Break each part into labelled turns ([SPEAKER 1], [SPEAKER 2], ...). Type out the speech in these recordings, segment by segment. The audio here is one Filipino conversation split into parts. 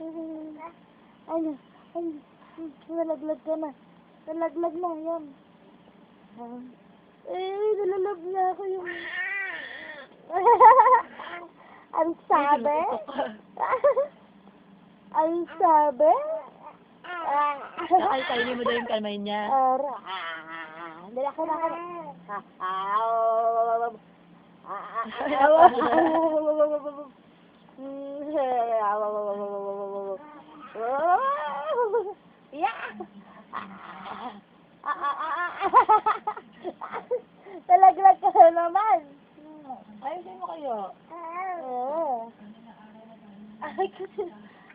[SPEAKER 1] Ano? Ano? Nalaglag ka na. Nalaglag na, yan. Nalalab na ako yung... Ang sabi? Ang sabi?
[SPEAKER 2] Kainin mo daw yung kamay niya.
[SPEAKER 1] Dala ka na. Talaglag ka na naman.
[SPEAKER 2] Ayusin mo kayo.
[SPEAKER 1] Oo. Ay, kasi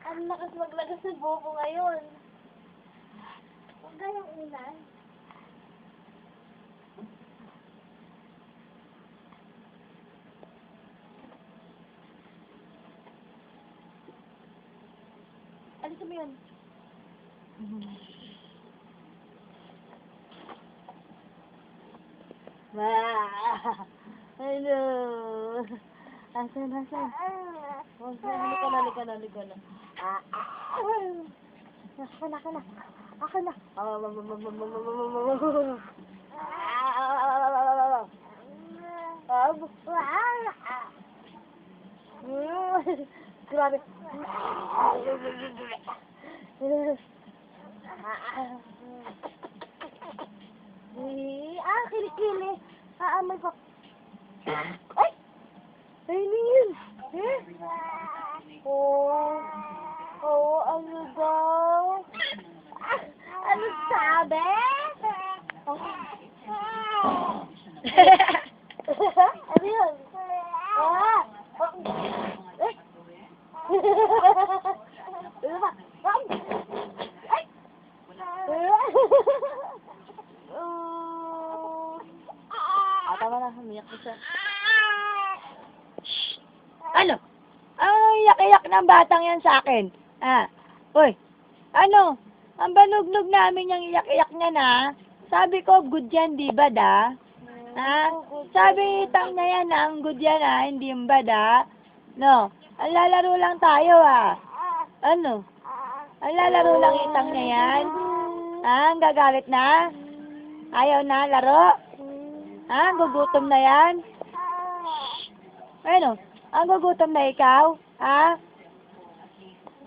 [SPEAKER 1] ang lakas maglagas ng bobo ngayon. Huwag kayong unan. Alisin mo yun. Hello. Asan?
[SPEAKER 2] Halika na.
[SPEAKER 1] Ako na. Grabe. Kilikili. May pa. Ay! Ayun. Ano daw? Ano sabi? Ano yun? Ano ba? Ay!
[SPEAKER 2] Tama na, humiyak ko siya. Ano? Ang iyak-iyak ng batang yan sa akin. Uy, ano? Ang banugnog namin yung iyak-iyak niya na. Sabi ko, good yan, di ba da? Sabi itang na yan, ang good yan hindi yung bada. No, ang lalaro lang tayo Ano? Ang lalaro lang itang na yan. Ang gagalit na? Ayaw na laro? Gugutom na yan? Ano? Ang gugutom na ikaw?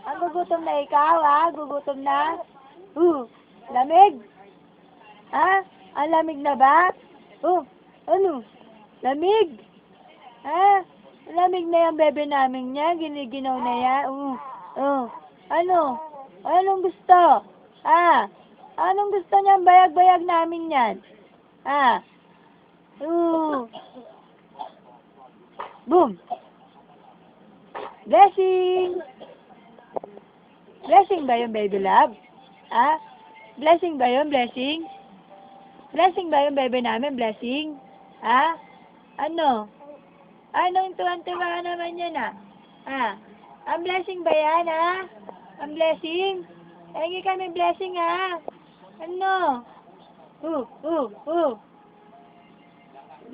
[SPEAKER 2] Ang gugutom na ikaw, Gugutom na? Lamig? Ang lamig na ba? Ano? Lamig? Lamig na yung bebe namin niya, giniginaw na yan. Ano? Anong gusto? Anong gusto niyang bayag-bayag namin yan? Boom! Blessing! Blessing ba yung baby love? Blessing ba yun? Blessing? Blessing ba yung baby namin? Blessing? Ano? Anong tuwan-tuwa naman yan Ang blessing ba yan Ang blessing? Hingi kami blessing Ano?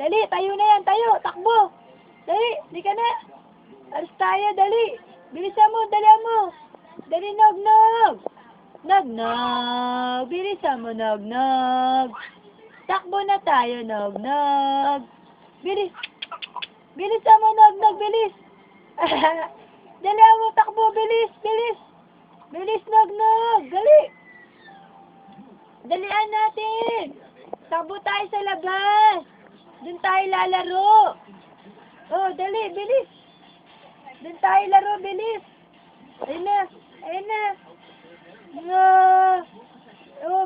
[SPEAKER 2] Dali, tayo na yan, tayo, takbo. Dali, di ka na. Alis tayo, dali. Bilisan mo, dali mo. Dali, nog. Nog. Bilisan mo, nog. Takbo na tayo, nog. Bilis. Bilisan mo, nog, bilis. Dali mo, takbo, bilis. Bilis, nog. Dali. Dalian natin. Takbo tayo sa labas. Doon tayo lalaro. Dali, bilis. Doon tayo laro, bilis. Ayun na.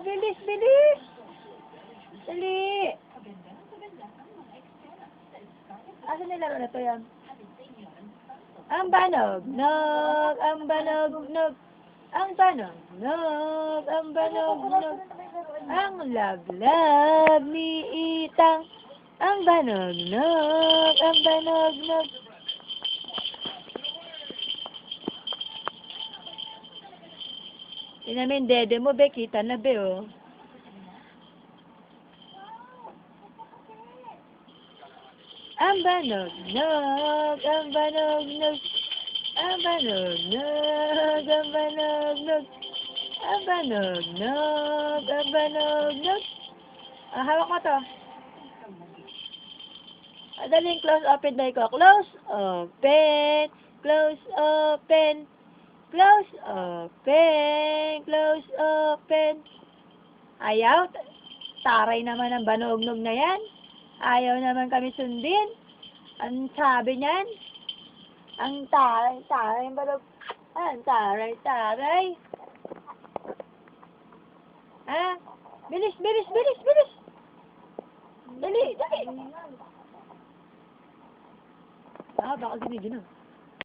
[SPEAKER 2] Bilis. Dali. Asan na laro na to yan? Ang banog. Ang banog. Ang laglag ni Itang. Ang banog. Tinamin dede mo, be. Kita na, be, Ang banog. Abanog-nog, abanog-nog. Abanog-nog, abanog-nog. Hawak mo to. Daling close, open tayo ko. Close, open, close, open, close, open, close, open. Ayaw? Taray naman ang banognog na yan. Ayaw naman kami sundin. Ang sabi niyan, ang taray, banog. Ang taray. Ah, bilis. Dali. Baka ginigin na.